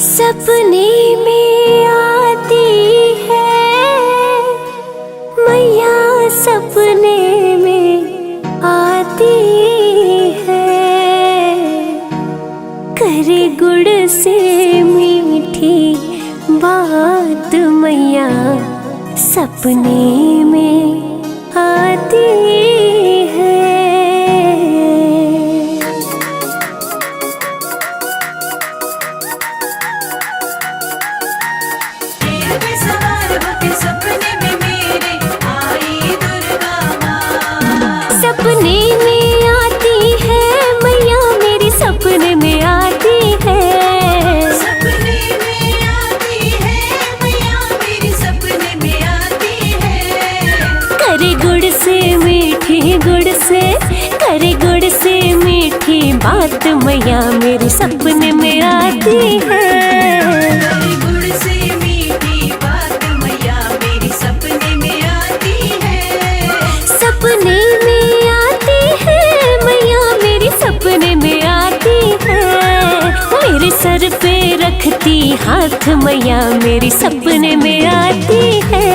सपने में आती है मैया, सपने में आती है। करे गुड़ से मीठी बात मैया, सपने में आती है। सपने में आती है मैया मेरी, सपने में आती है। सपने में आती है मैया मेरी, सपने में आती है। करे गुड़ से मीठी, गुड़ से करे गुड़ से मीठी बात मैया मेरे सपने में आती है। करे गुड़ से मीठी बात मैया मेरी, सपने में आती है। सपने में आती है मैया मेरी, सपने में आती है। मेरे सर पे रखती हाथ मैया मेरी, सपने में आती है।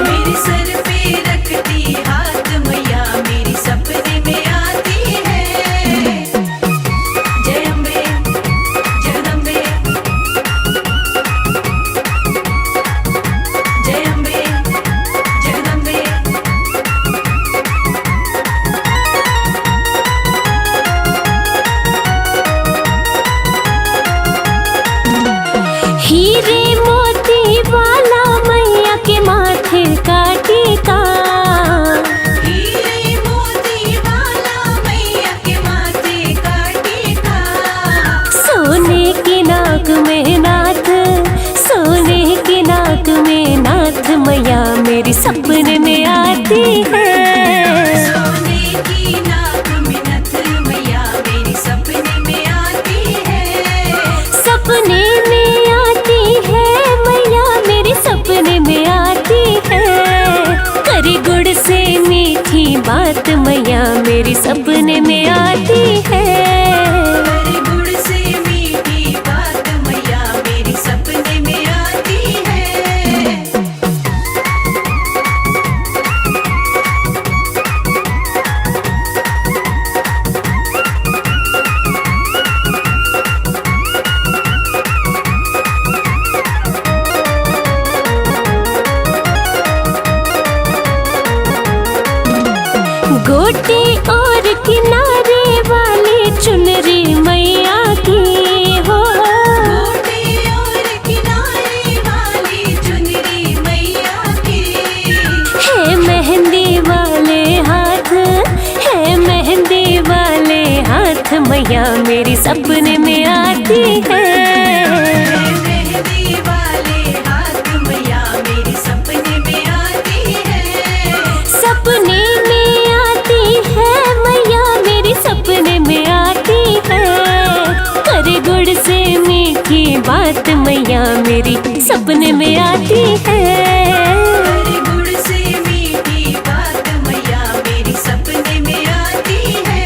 मेरे सर पे रखती हाथ मैया मेरी, सपने में आती है। जय अम्बे जगदम्बे, जय अम्बे जगदम्बे। हीरे मोती वाला मैया के माथे का टीका, हीरे मोती वाला मैया के माथे का टीका। सोने की नाक में नाथ, सोने की नाक में नाथ मैया मेरी सपने में आती है। सोने की नाक में नथ मैया मेरी, सपने में आती है। सपने में आती है मैया मेरी, सपने में आती है। करे गुड़ से मीठी बात मैया मेरी, सपने में आती है। करे गुड़ से मीठी बात मैया मेरी, सपने में आती है। गोटे और किनारे वाली चुनरी मैया की हो, गोटे और किनारे वाली चुनरी मैया की। है मेहंदी वाले हाथ, है मेहंदी वाले हाथ मैया मेरी सपने में आती है। मेहंदी वाले हाथ मैया मेरी, सपने में आती है। सपने में आती है मैया मेरी, सपने में आती है। करे गुड़ से मीठी बात मैया मेरी, सपने में आती है। करे गुड़ से मीठी बात मैया मेरी, सपने में आती है।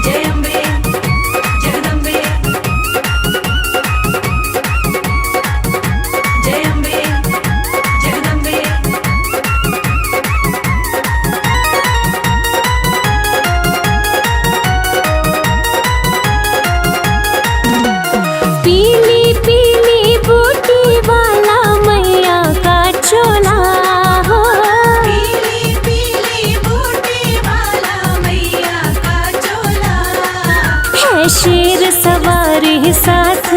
जय अम्बे जगदम्बे, जय अम्बे जगदम्बे। पीली पीली बूटी वाला मैया का चोला हो, पीली पीली बूटी वाला मैया का चोला। है शेर सवारी साथ,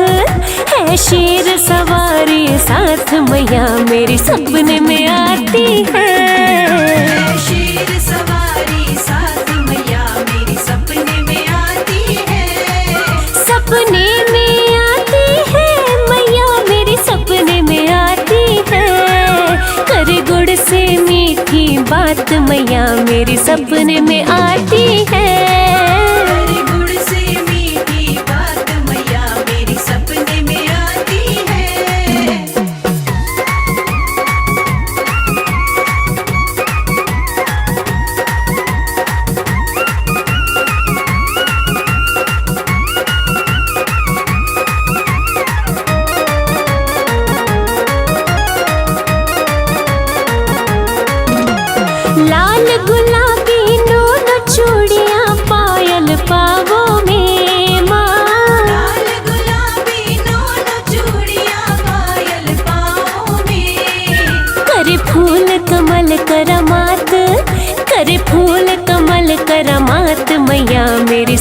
है शेर सवारी साथ मैया मेरी सपने में आती है। शेर सवारी साथ मैया मेरी, सपने में आती है। सपने में आती है मैया मेरी, सपने में आती है। करे गुड़ से मीठी बात मैया मेरी, सपने में आती है। करे गुड़ से मीठी बात मैया मेरी, सपने में आती है।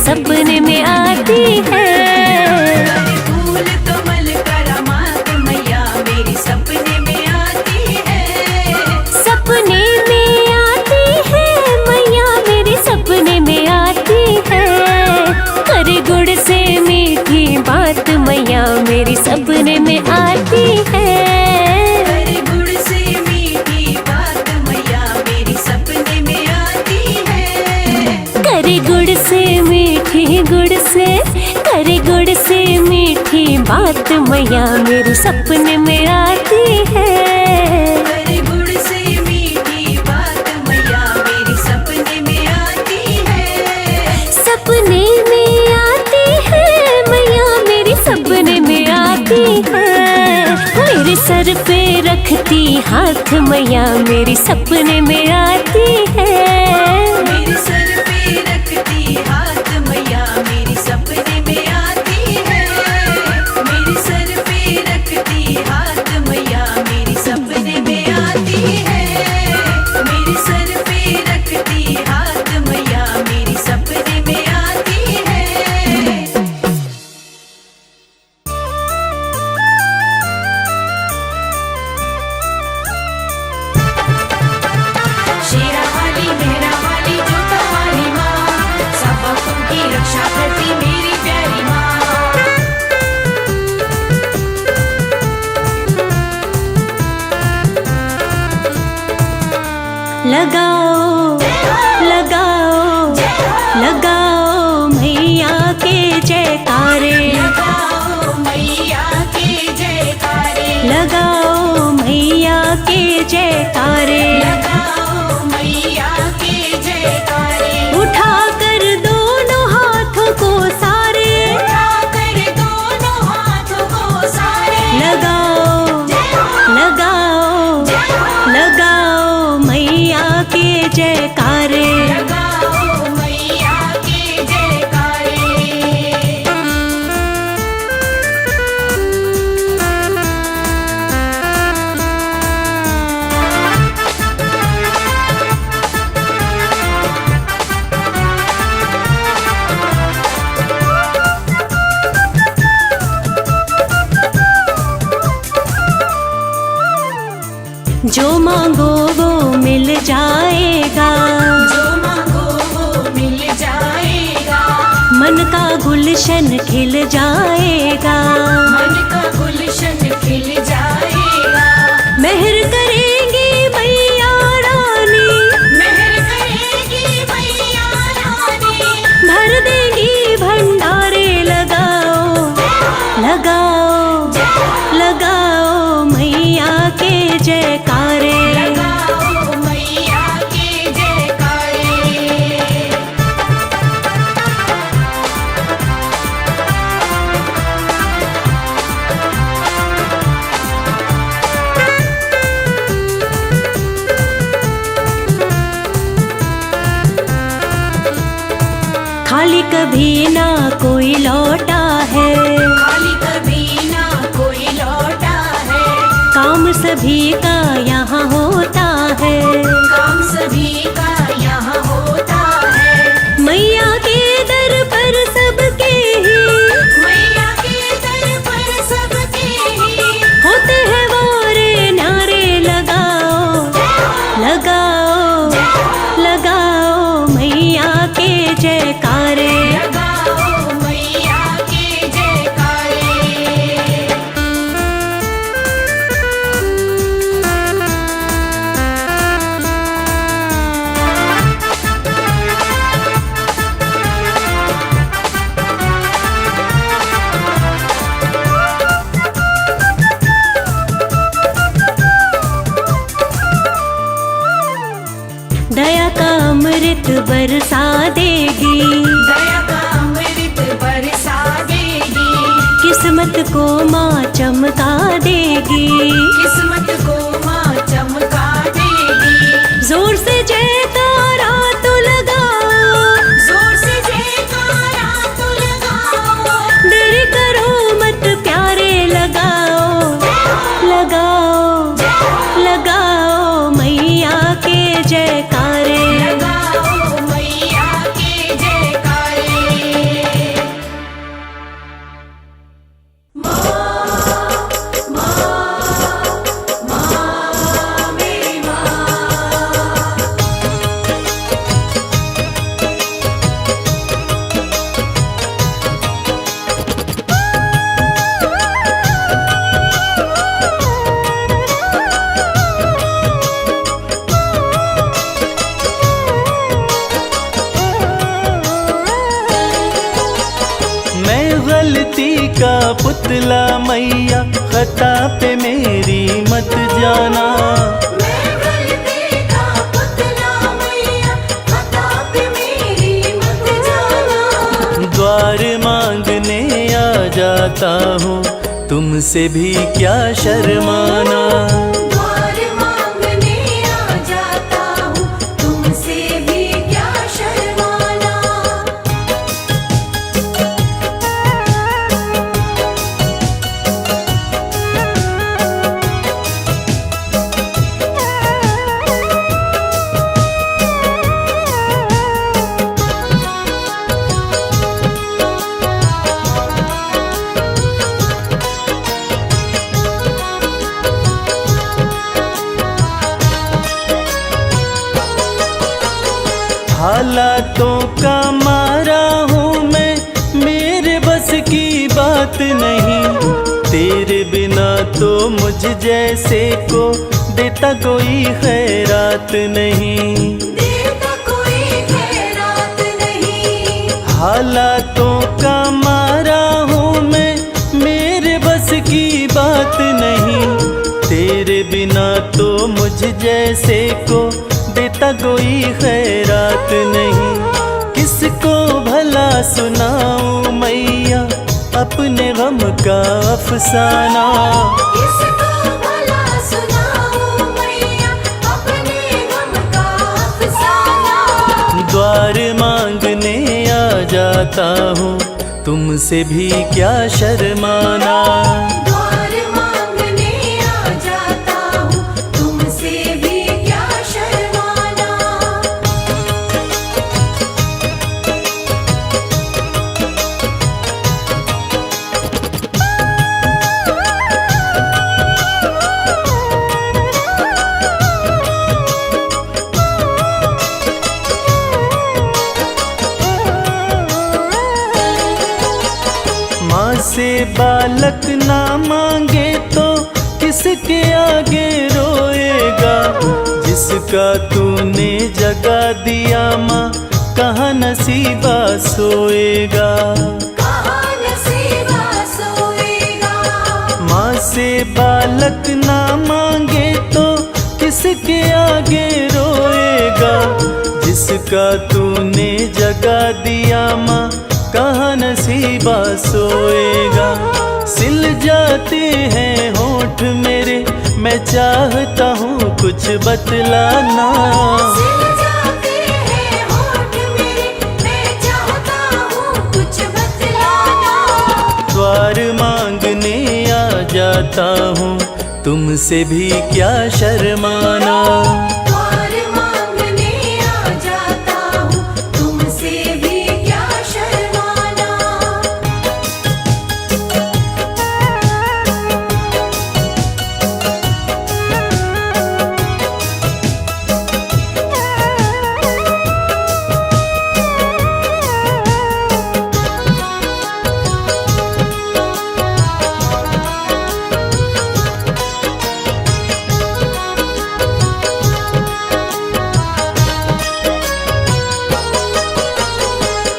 सपने में आती है। फूल कमल करामात मैया मेरी सपने में आती है। सपने में आती है मैया मेरी सपने में आती है। करे गुड़ से मीठी बात मैया मेरी सपने में आती है। करे गुड़ से मीठी बात मैया मेरी सपने में आती है। करे गुड़ से मीठी करे गुड़ से मीठी बात मैया मेरे सपने में आती है। करे गुड़ से मीठी बात मैया मेरी सपने में आती है। सपने में आती है मैया मेरी सपने में आती है। मेरे सर पे रखती हाथ मैया मेरी सपने में आती है। मेरे सर पे रखती हाथ मैया मेरी सपने में आती है। मेरे सर पे रखती हाथ मैया मेरी सपने में आती है। मेरे सर पे रखती हाथ मैया मेरी सपने में आती है। शेरा वाली मेहरा वाली जोता वाली माँ सब भक्तों की रक्षा करती मेरी प्यारी माँ। लगाओ लगाओ लगाओ मैया के जयकारे। लगाओ मैया के जयकारे। लगाओ मैया के जयकारे। लगाओ मैया के जयकारे। उठा कर दोनों हाथों को सारे। उठाकर दोनों हाथों को सारे। लगाओ लगाओ लगाओ मैया के जयकारे। लगाओ मैया के जयकारे। जो मांगो वो मिल जाएगा। जो मांगो वो मिल जाएगा। मन का गुलशन खिल जाएगा। मन का गुलशन खिल जाएगा। मेहर करेंगी मैया रानी। मेहर करेगी मैया रानी। भर देंगी भंडारे। लगाओ लगाओ लगाओ मैया के जयकारे। लगाओ मैया के जयकारे। खाली कभी ना कोई लौटा है। खाली कभी ना कोई लौटा है। काम सभी का यहाँ होता है। काम सभी का यहाँ होता है। मैया के दर पर सबके ही मैया के दर पर सबके ही होते हैं वारे नारे। लगाओ लगाओ लगाओ मैया के जयकारे। लगाओ मैया के जयकारे। दया का अमृत बरसा देगी। दया का अमृत बरसा देगी। किस्मत को माँ चमका देगी। किस्मत को माँ चमका देगी। जोर से जयकारा तो लगाओ। जोर से जयकारा तो लगाओ। देरी करो मत प्यारे। लगाओ लगाओ लगाओ मैया के जयकारे। लगाओ मैया के जयकारे। का पुतला मैया, खता पे मेरी मत जाना। मैं गलती का पुतला मैया, खता पे मेरी मत जाना। द्वार मांगने आ जाता हूँ, तुमसे भी क्या शर्माना। द्वार मांगने आ जाता हूँ, तुमसे भी क्या शर्माना। हालातों का मारा हूँ मैं, मेरे बस की बात नहीं। तेरे बिना तो मुझ जैसे को देता कोई खैरात नहीं। देता कोई खैरात नहीं। हालातों का मारा हूँ मैं, मेरे बस की बात नहीं। तेरे बिना तो मुझ जैसे को देता कोई खैरात नहीं। किसको भला सुनाऊं मैया अपने गम का अफसाना। किसको भला सुनाऊं मैया अपने गम का अफसाना। द्वार मांगने आ जाता हूँ, तुमसे भी क्या शर्माना। द्वार मांगने आ जाता हूँ, तुमसे भी क्या शर्माना। माँ से बालक ना मांगे तो किसके आगे रोएगा। जिसका तूने जगा दिया माँ, कहाँ नसीबा सोएगा। कहाँ नसीबा सोएगा। माँ से बालक ना मांगे तो किसके आगे रोएगा। जिसका तूने जगा दिया माँ, कहाँ नसीबा सोएगा। सिल जाते हैं होठ मेरे, मैं चाहता हूँ कुछ बतलाना। सिल जाते हैं होठ मेरे, मैं चाहता हूँ कुछ बतलाना। द्वार मांगने आ जाता हूँ, तुमसे भी क्या शर्माना। द्वार मांगने आ जाता हूँ, तुमसे भी क्या शर्माना।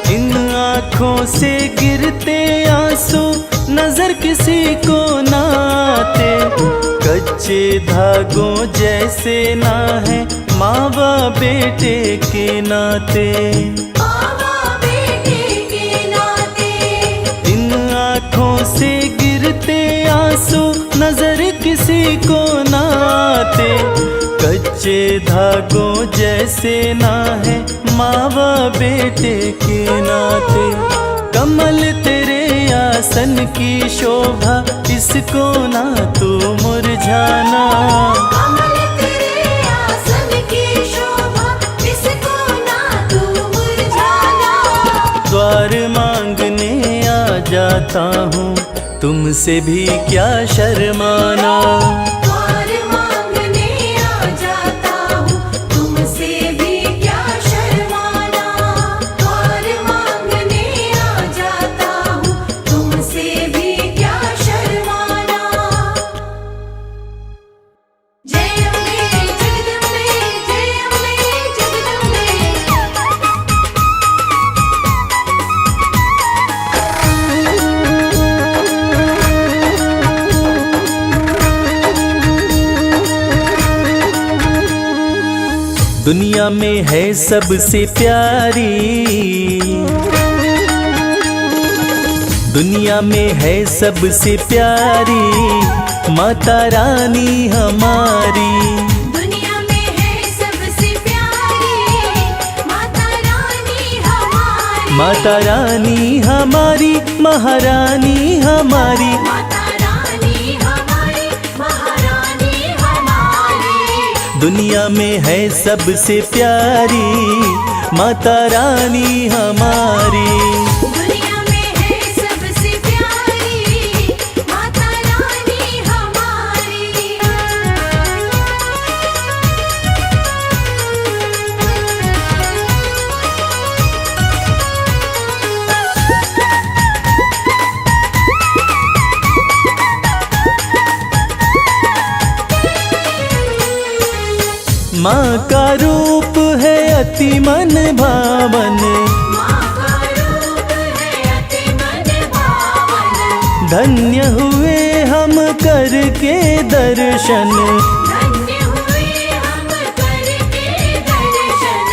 इन आँखों से गिरते आंसू नजर किसी को ना आते। कच्चे धागों जैसे ना है माँ बाप बेटे के नाते। बाबा बेटे के नाते। इन आँखों से गिरते आंसू नजर किसी को ना आते। कच्चे धागों जैसे ना है माँ बाप बेटे के नाते। कमल तेरे आसन की शोभा, इसको ना तू मुरझाना। कमल तेरे आसन की शोभा, इसको ना तू मुरझाना। द्वार मांगने आ जाता हूँ, तुमसे भी क्या शर्माना। द्वार मांगने आ जाता हूँ, तुमसे भी क्या शर्माना। द्वार मांगने आ जाता हूँ, तुमसे भी क्या शर्माना। जय अम्बे जगदम्बे, जय अम्बे जगदम्बे। दुनिया में है सबसे प्यारी, दुनिया में है सबसे प्यारी माता रानी हमारी। दुनिया में है सबसे प्यारी माता रानी हमारी। माता रानी हमारी महारानी हमारी। माता रानी हमारी महारानी हमारी। दुनिया में है सबसे प्यारी माता रानी हमारी। दुनिया में है सबसे प्यारी माता रानी हमारी। माँ का रूप है अति मन भावन, माँ का रूप है अति मन भावन। धन्य हुए हम करके दर्शन। धन्य हुए हम करके दर्शन।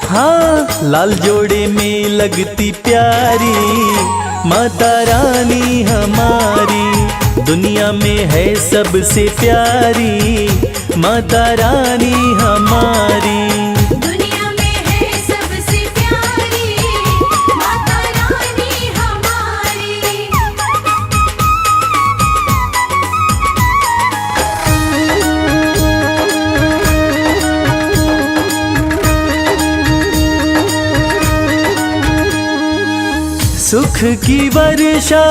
हाँ लाल जोड़े में लगती प्यारी माता रानी हमारी। दुनिया में है सबसे प्यारी माता रानी हमारी। दुनिया में है सबसे प्यारी माता रानी हमारी। सुख की वर्षा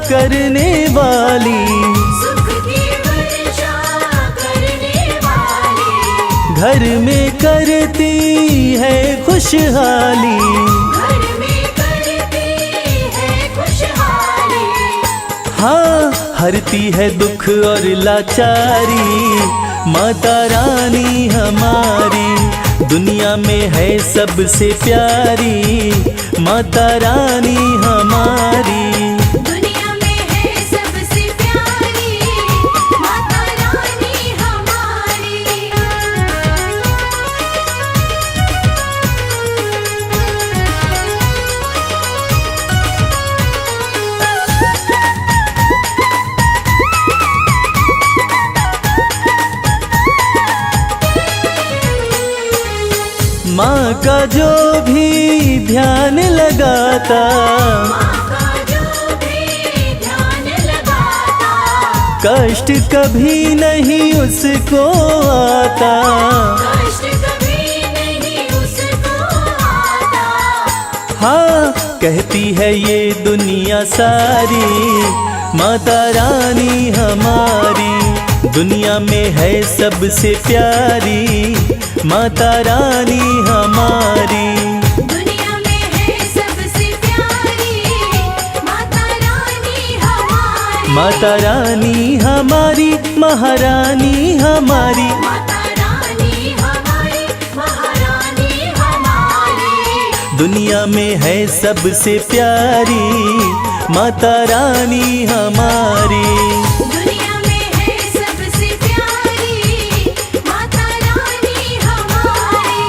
करने वाली, सुख की वर्षा करने वाली। घर में करती है खुशहाली। घर में करती है खुशहाली। हाँ हरती है दुख और लाचारी माता रानी हमारी। दुनिया में है सबसे प्यारी माता रानी हमारी। दुनिया में है सबसे प्यारी माता रानी हमारी। माँ का जो भी ध्यान लगाता, माँ का जो भी ध्यान लगाता। कष्ट कभी नहीं उसको आता। कष्ट कभी नहीं उसको आता। हाँ कहती है ये दुनिया सारी माता रानी हमारी। दुनिया में है सबसे प्यारी माता रानी हमारी। दुनिया में है सबसे प्यारी माता रानी हमारी। माता रानी हमारी महारानी हमारी। माता रानी हमारी महारानी हमारी। दुनिया में है सबसे प्यारी माता रानी हमारी। दुनिया में है सबसे प्यारी माता रानी हमारी।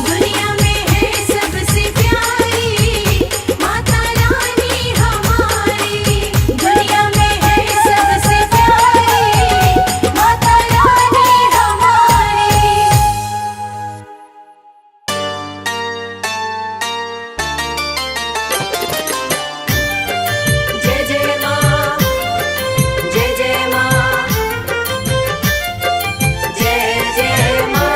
दुनिया में है सबसे प्यारी माता रानी हमारी। दुनिया में है सबसे प्यारी माता रानी हमारी। जय जय माँ, जय जय माँ, जय जय माँ।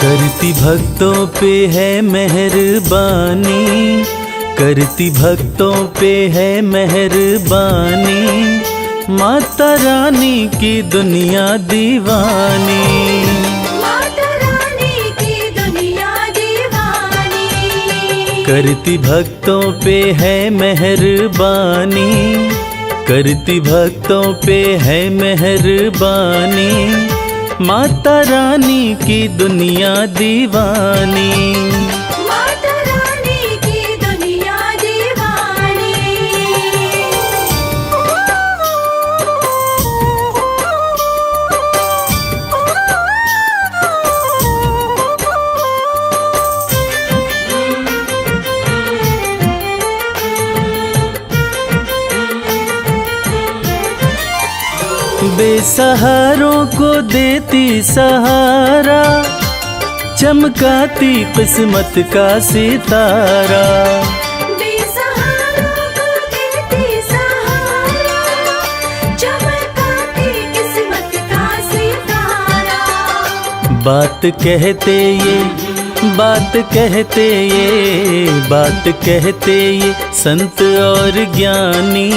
करती भक्तों पे है मेहरबानी, करती भक्तों पे है मेहरबानी। माता रानी की दुनिया दीवानी। माता रानी की दुनिया दीवानी। करती भक्तों पे है मेहरबानी, करती भक्तों पे है मेहरबानी। माता रानी की दुनिया दीवानी। माता रानी की दुनिया दीवानी। बेसहारों को देती सहारा, चमकाती किस्मत का सितारा। बेसहारों को देती सहारा, चमकाती किस्मत का सितारा। बात कहते ये, बात कहते ये, बात कहते ये संत और ज्ञानी।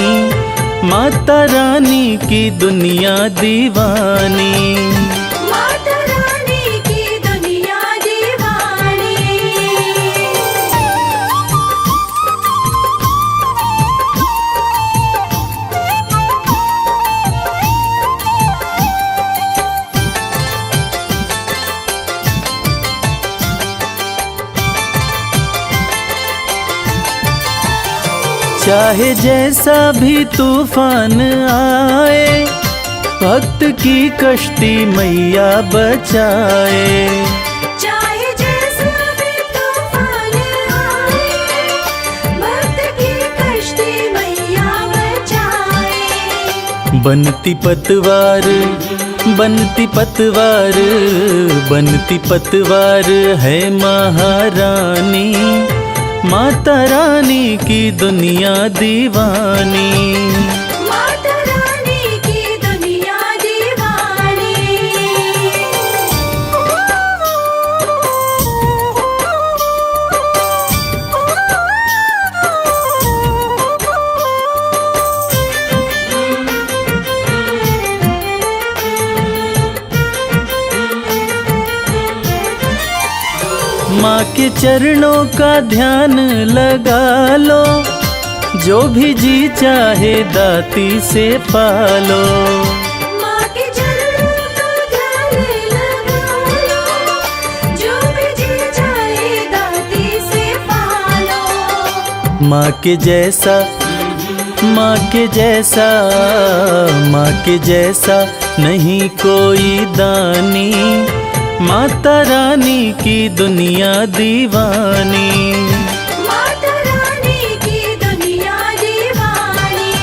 माता रानी की दुनिया दीवानी। माता रानी की दुनिया दीवानी। चाहे जैसा भी तूफान आए, भक्त की कश्ती मैया बचाए। चाहे जैसा भी तूफान आए, भक्त की कश्ती मैया बचाए। बनती पतवार, बनती पतवार, बनती पतवार है महारानी। माता रानी की दुनिया दीवानी। माता रानी की दुनिया दीवानी। माँ के चरणों का ध्यान लगा लो, जो भी जी चाहे दाती से पालो। माँ के चरणों का ध्यान लगा लो, जो भी जी चाहे दाती से पालो। माँ के जैसा, माँ के जैसा, माँ के जैसा नहीं कोई दानी। माता रानी की दुनिया दीवानी। माता रानी की दुनिया दीवानी।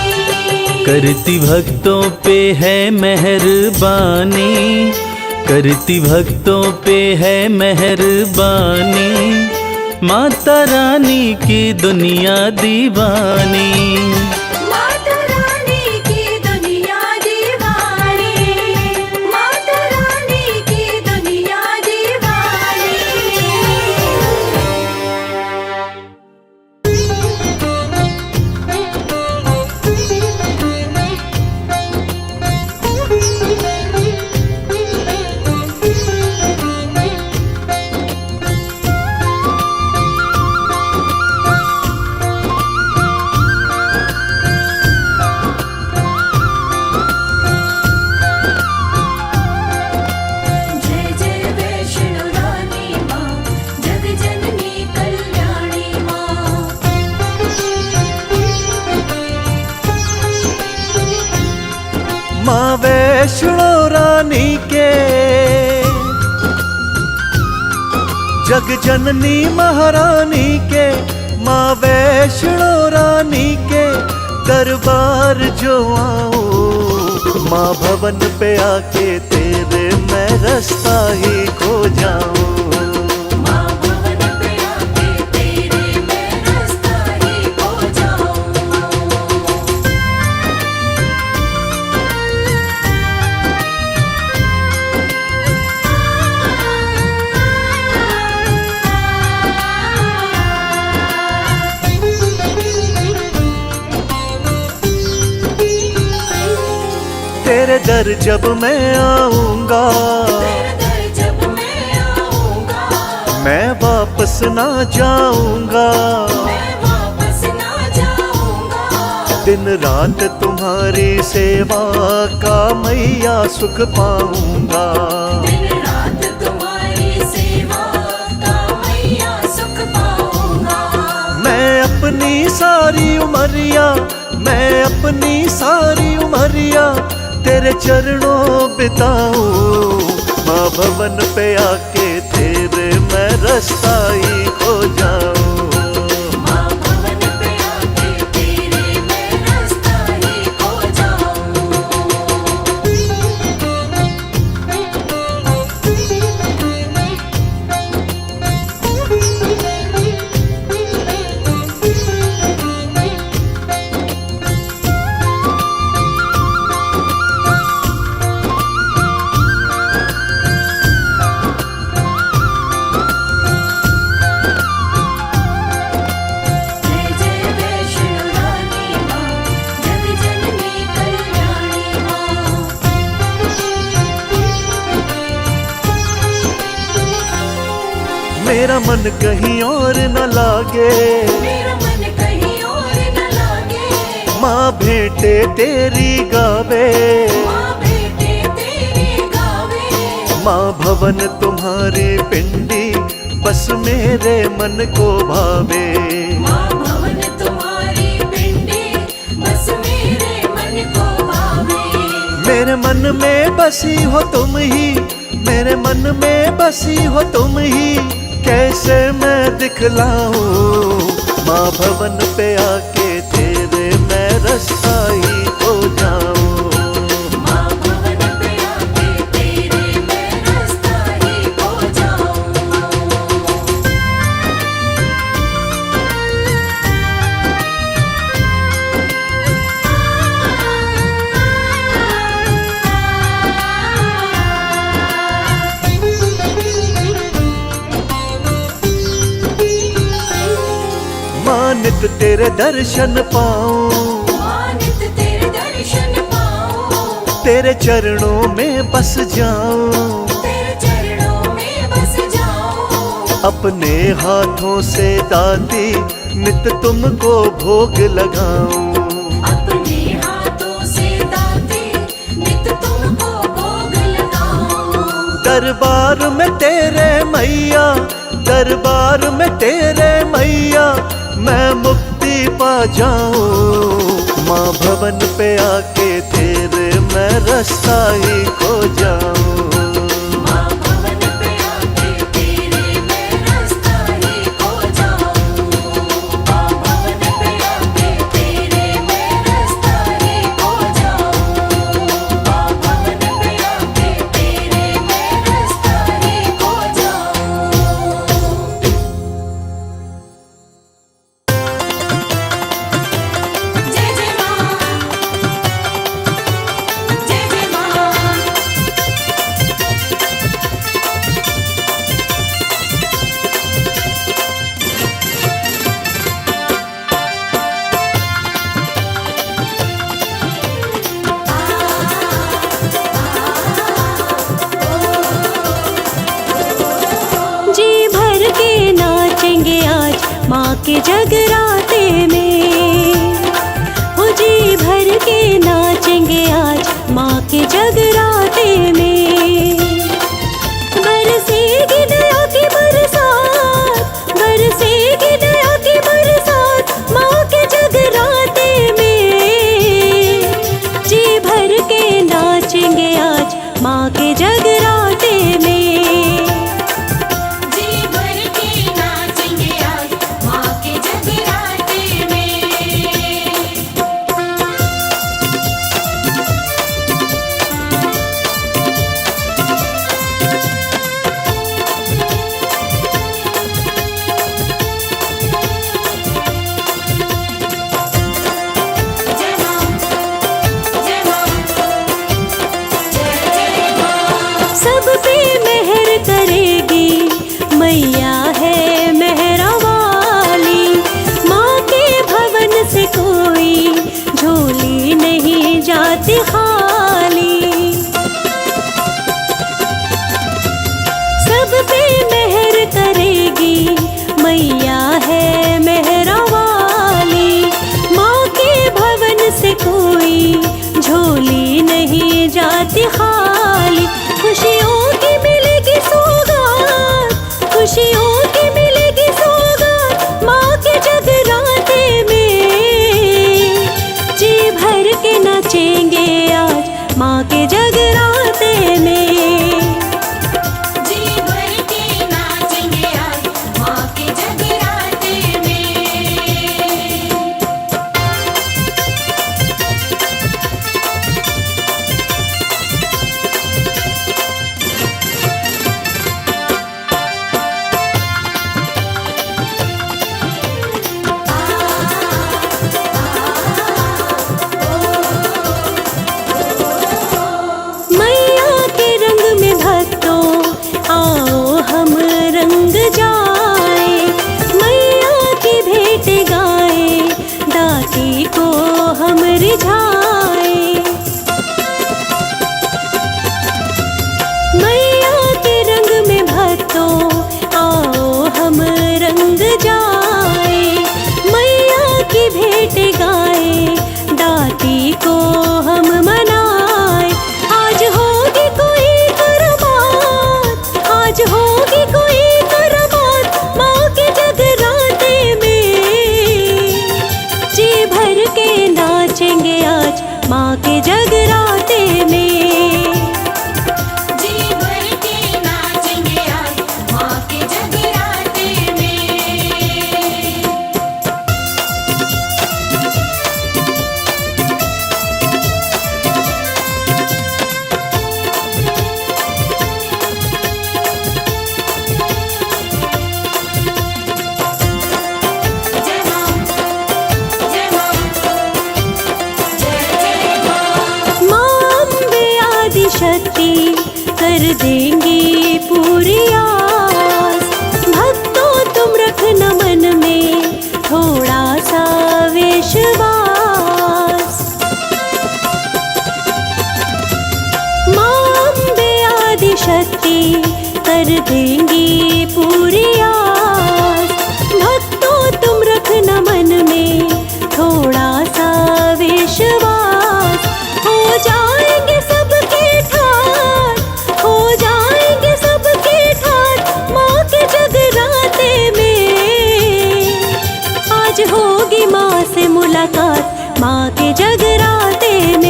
करती भक्तों पे है मेहरबानी, करती भक्तों पे है मेहरबानी। माता रानी की दुनिया दीवानी। माता रानी की दुनिया दीवानी। माता रानी की दुनिया दीवानी। जय जय वैष्णो रानी माँ, जग जननी कल्याणी माँ। माँ वैष्णो रानी के, जग जननी महारानी के। माँ वैष्णो रानी के दरबार जो आओ, माँ भवन पे आके तेरे मैं रास्ता ही खो जाऊं। माँ भवन पे आके तेरे मैं रास्ता ही खो जाऊं। तेरे दर जब मैं आऊंगा, तेरे दर जब मैं आऊंगा, मैं वापस ना जाऊंगा। मैं वापस ना जाऊंगा। दिन रात तुम्हारी सेवा का मैया सुख पाऊंगा। दिन रात तुम्हारी सेवा का मैया सुख पाऊंगा। मैं अपनी सारी उमरिया, मैं अपनी सारी उमरिया तेरे चरणों बिताऊं। माँ भवन पे आके तेरे मैं रास्ता ही खो जाऊं। माँ भवन पे आके तेरे मैं रास्ता ही खो जय जय वैष्णो रानी माँ, जग जननी कल्याणी माँ। मेरा मन कहीं और न लागे, मेरा मन कहीं और न लागे। माँ भेंटे तेरी गावे। माँ बेटे तेरे गावे। माँ भवन तुम्हारी पिंडी बस मेरे मन को भावे। माँ भवन तुम्हारी पिंडी बस मेरे मन को भावे। मेरे मन में बसी हो तुम ही, मेरे मन में बसी हो तुम ही, कैसे मैं दिखलाऊं। माँ भवन पे आके तेरे मैं रास्ता ही खो जाऊं। माँ भवन पे आके तेरे मैं रास्ता ही खो जाऊं। माँ नित तेरे दर्शन पाऊं, माँ नित तेरे दर्शन पाऊं। तेरे चरणों में बस जाऊं। तेरे चरणों में बस जाऊं। अपने हाथों से दाती नित तुमको भोग लगाऊं। अपने हाथों से दाते नित तुमको भोग लगाऊं। दरबार में तेरे मैया, दरबार में तेरे मैया मैं मुक्ति पा जाऊं। माँ भवन पे आके तेरे मैं रास्ता ही खो जाऊं। माँ भवन पे आके तेरे मैं रास्ता ही खो जाऊं। माँ भवन पे आके तेरे मैं रास्ता ही खो जाऊं। माँ भवन पे आके तेरे मैं रास्ता ही खो जाऊं। जय जय माँ, जय जय माँ। जी भर के नाचेंगे आज माँ के जगराते में। हो जी भर के नाचेंगे आज माँ के जगराते में। बरसेगी दया की बरसात, बरसेगी दया की बरसात माँ के जगराते में। जी भर के नाचेंगे आज माँ के जगराते में। जी भर के नाचेंगे आज माँ के जगराते में। जय माँ, जय माँ, जय जय माँ। सब पे मेहर करेगी मैया है मेहरा वाली। माँ के भवन से कोई झोली नहीं जाती खाली। सब पे मेहर करेगी मैया है मेहरा वाली। माँ के भवन देंगी पूरी आस। भक्तों तुम रखना मन में थोड़ा सा विश्वास। माँ अम्बे आदि शक्ति कर देंगी पूरी आस। भक्तों तुम रखना मन में थोड़ा सा विश्वास। हो जाएंगे सबके ठाठ, हो जाएंगे सबके ठाठ माँ के जगराते में। आज होगी माँ से मुलाकात माँ के जगराते में।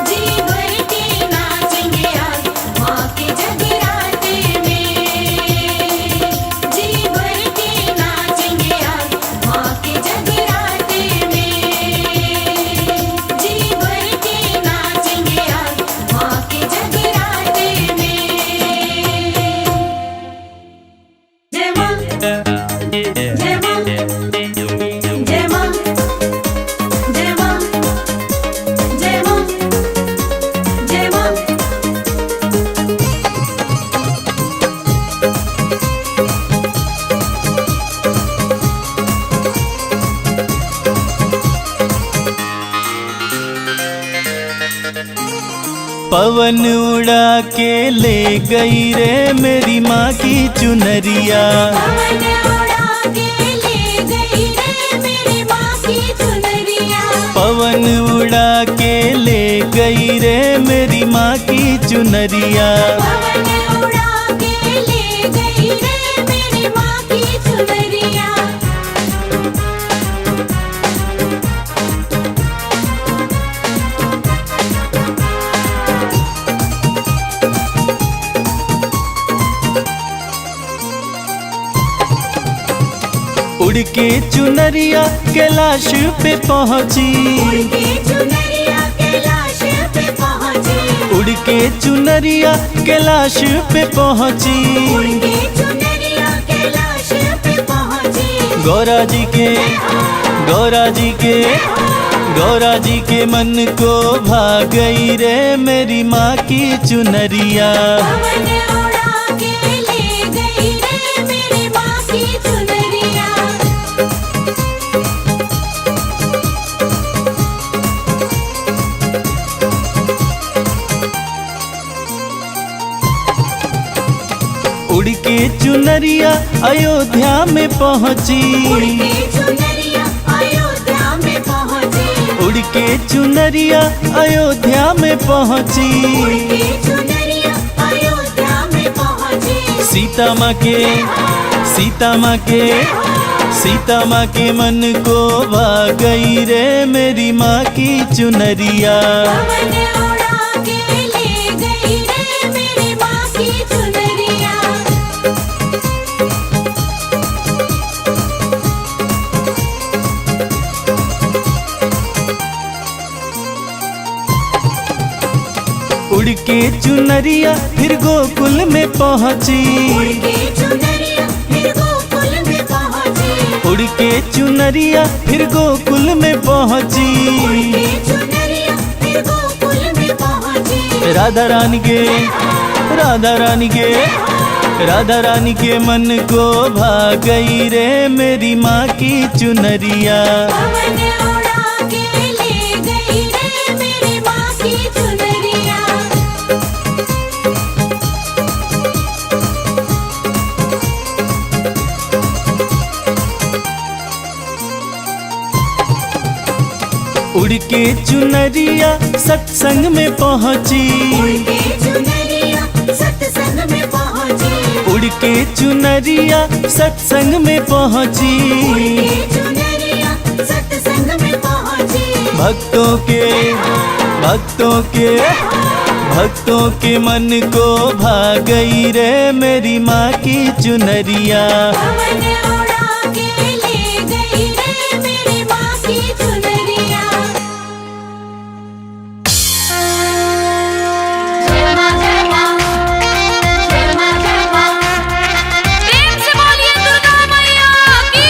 जी भर के नाचेंगे आज माँ के जगराते में। जी भर के नाचेंगे आज माँ के जगराते में। जी भर के नाचेंगे आज माँ के जगराते में। जय माँ, जय माँ, जय माँ, जय माँ, जय माँ, जय माँ। पवन उड़ा के ले गई रे मेरी माँ की चुनरिया। पवन उड़ा के ले गई रे मेरी माँ की चुनरिया। पवन उड़ा के ले गई रे मेरी माँ की चुनरिया। पवन उड़ा के ले गई रे मेरी माँ की चुनरिया। उड़ के चुनरिया कैलाश पे पहुँची। उड़ के चुनरिया कैलाश पे पहुँची। उड़ के चुनरिया कैलाश पे पहुँची। उड़ के चुनरिया कैलाश पे पहुँची। गौरा जी के, गौरा जी के, गौरा जी के मन को भा गई रे मेरी माँ की चुनरिया। पवन उड़ा के ले गई रे मेरी माँ की चुनरिया। उड़ के चुनरिया अयोध्या में पहुँची। उड़ के चुनरिया अयोध्या में पहुँची। उड़ के चुनरिया अयोध्या में पहुँची। उड़ के चुनरिया अयोध्या में पहुँची। सीता माँ के, सीता माँ के, सीता माँ के मन को भा गई रे मेरी माँ की चुनरिया। पवन उड़ा के ले गई रे मेरी माँ की चुनरिया। उड़ के चुनरिया फिर गोकुल में पहुँची। उड़ के चुनरिया फिर गोकुल में पहुँची। उड़ के चुनरिया फिर गोकुल में पहुँची। उड़ के चुनरिया फिर गोकुल में पहुँची। राधा रानी के, राधा रानी के, राधा रानी के मन को भा गई रे मेरी माँ की चुनरिया। पवन उड़ा के ले गई रे मेरी माँ की चुनरिया। उड़ के चुनरिया सत्संग में पहुँची। उड़ के चुनरिया सत्संग में पहुँची। उड़ के चुनरिया सत्संग में पहुँची। उड़ के चुनरिया सत्संग में पहुँची। भक्तों के, भक्तों के, भक्तों के मन को भा गई रे मेरी माँ की चुनरिया। पवन उड़ा के ले गई रे मेरी माँ की चुनरिया। प्रेम से बोलिए दुर्गा मैया की।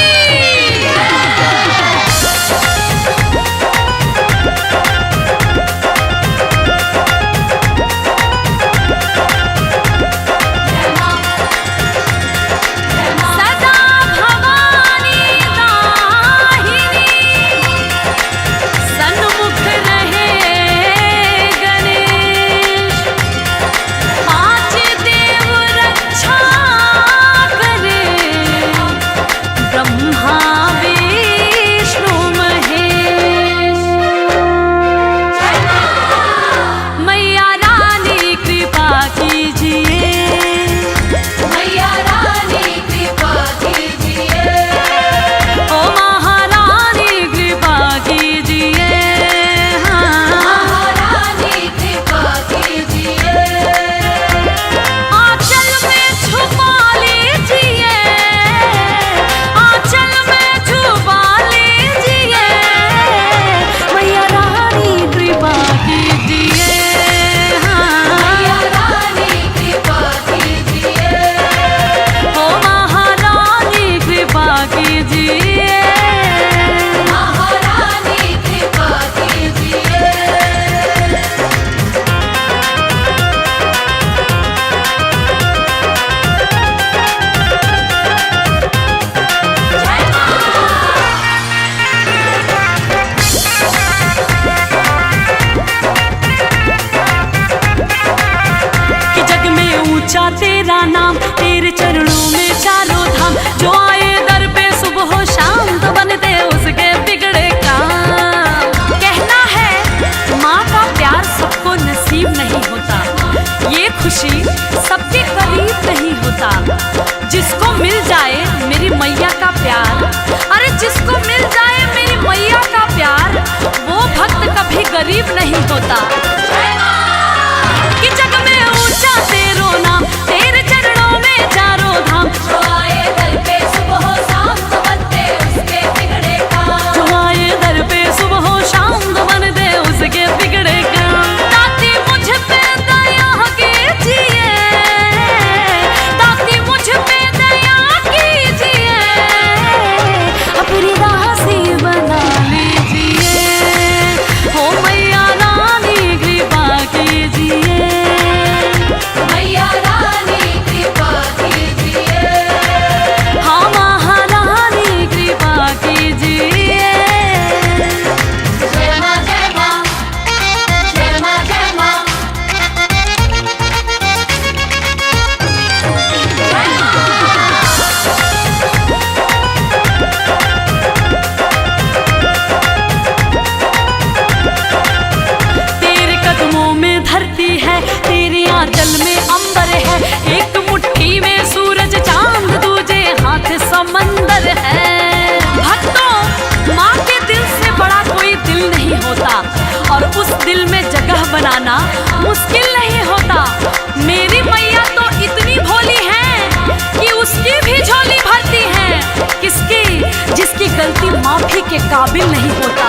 काबिल नहीं होता।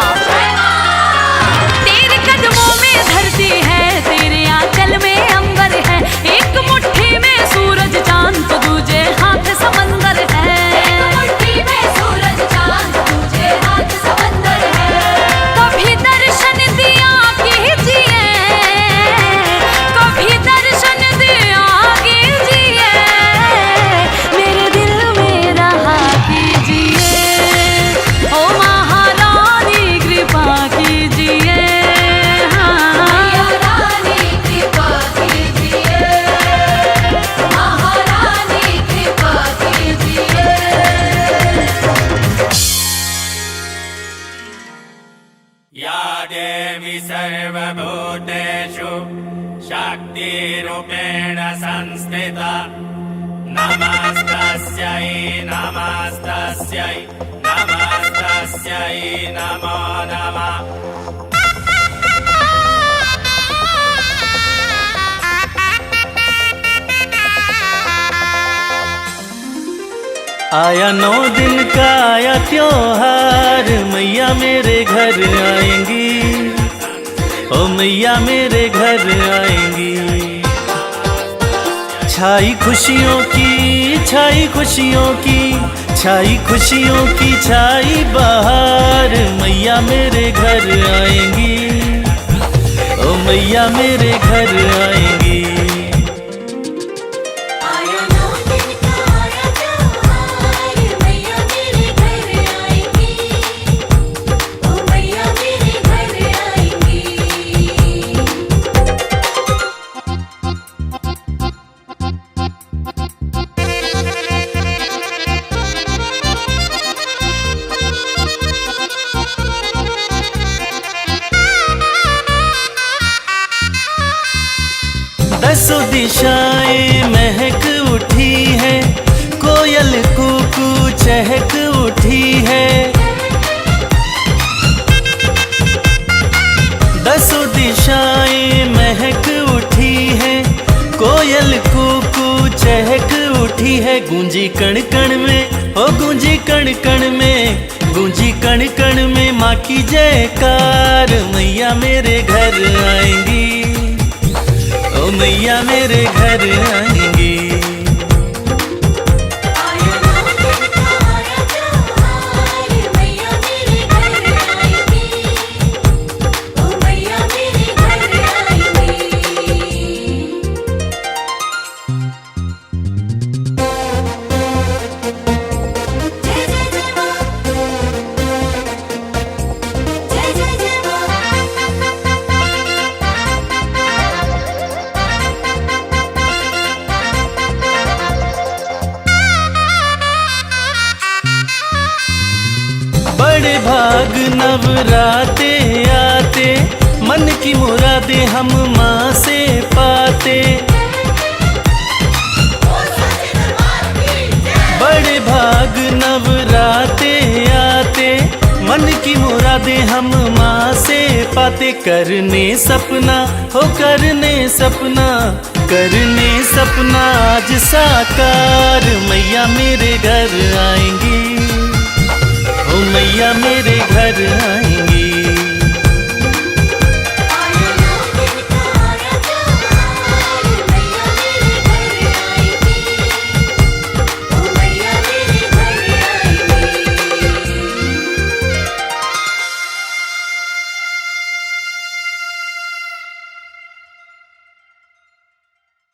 तेरे कदमों में धरती है, तेरे आंचल में अंबर है, एक मुट्ठी में सूरज चांद तो दूजे हाथ समंदर है। एक मुट्ठी में सूरज चांद दूजे हाथ समंदर है। कभी दर्शन दिया कीजिए, कभी दर्शन दिया कीजिए, मेरे दिल में रहा कीजिए। ओ महारानी कृपा कीजिए, हाँ रानी कृपा कीजिए, महारानी कृपा कीजिए। या देवी सर्वभूतेषु शक्तिरूपेण संस्थिता नमस्तस्यै नमस्तस्यै नमस्तस्यै नमो नमः। आया 9 दिन का आया त्योहार, मैया मेरे घर आएंगी, ओ मैया मेरे घर आएंगी। छाई खुशियों की, छाई खुशियों की, छाई खुशियों की छाई बहार, मैया मेरे घर आएंगी, ओ मैया मेरे घर आएंगी। दसों दिशाएं महक उठी है, कोयल कूकू चहक उठी है। दसों दिशाएं महक उठी है, कोयल कूकू चहक उठी है। गूंजी कण कण में, ओ गूंजी कण कण में, गूंजी कण कण में माँ की जयकार, मैया मेरे घर आएंगी, ओ मैया मेरे घर आएंगी। बड़े भाग नवराते आते, मन की मुरादें हम माँ से पाते। बड़े भाग नवराते आते, मन की मुरादें हम माँ से पाते। करने सपना हो करने सपना, करने सपना आज साकार, मैया मेरे घर आएंगी, ओ मैया मेरे घर आएंगी।